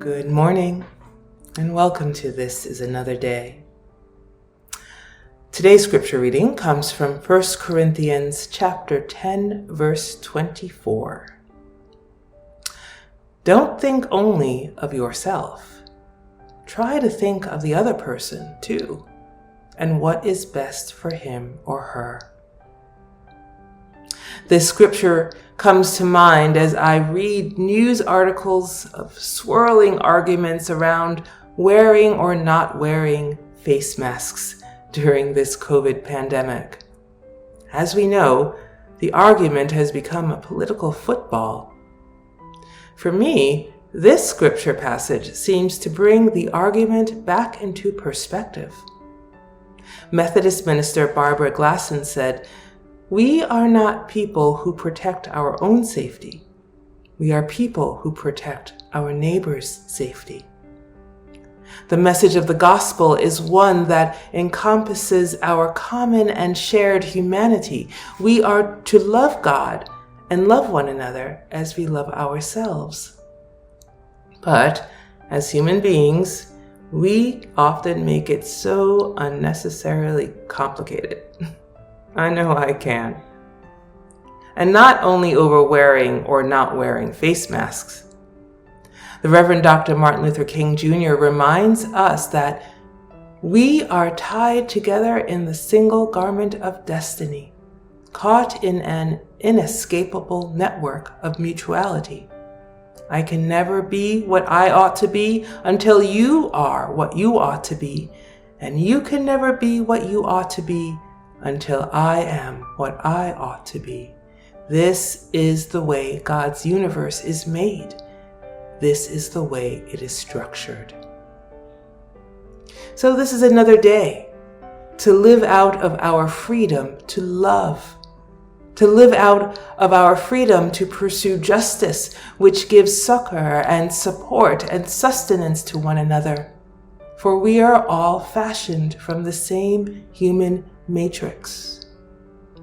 Good morning, and welcome to This is Another Day. Today's scripture reading comes from 1 Corinthians chapter 10, verse 24. Don't think only of yourself. Try to think of the other person too, and what is best for him or her. This scripture comes to mind as I read news articles of swirling arguments around wearing or not wearing face masks during this COVID pandemic. As we know, the argument has become a political football. For me, this scripture passage seems to bring the argument back into perspective. Methodist minister Barbara Glasson said, "We are not people who protect our own safety. We are people who protect our neighbor's safety." The message of the gospel is one that encompasses our common and shared humanity. We are to love God and love one another as we love ourselves. But as human beings, we often make it so unnecessarily complicated. I know I can. And not only over wearing or not wearing face masks. The Reverend Dr. Martin Luther King Jr. reminds us that we are tied together in the single garment of destiny, caught in an inescapable network of mutuality. I can never be what I ought to be until you are what you ought to be, and you can never be what you ought to be until I am what I ought to be. This is the way God's universe is made. This is the way it is structured. So this is another day to live out of our freedom to love, to live out of our freedom to pursue justice, which gives succor and support and sustenance to one another. For we are all fashioned from the same human matrix.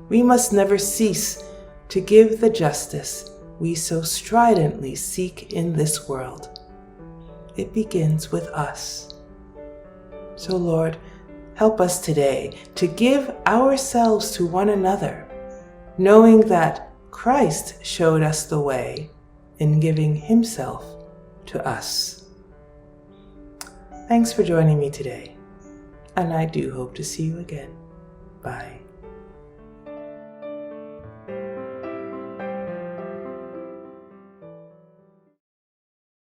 We must never cease to give the justice we so stridently seek in this world. It begins with us. So Lord, help us today to give ourselves to one another, knowing that Christ showed us the way in giving himself to us. Thanks for joining me today, and I do hope to see you again. Bye.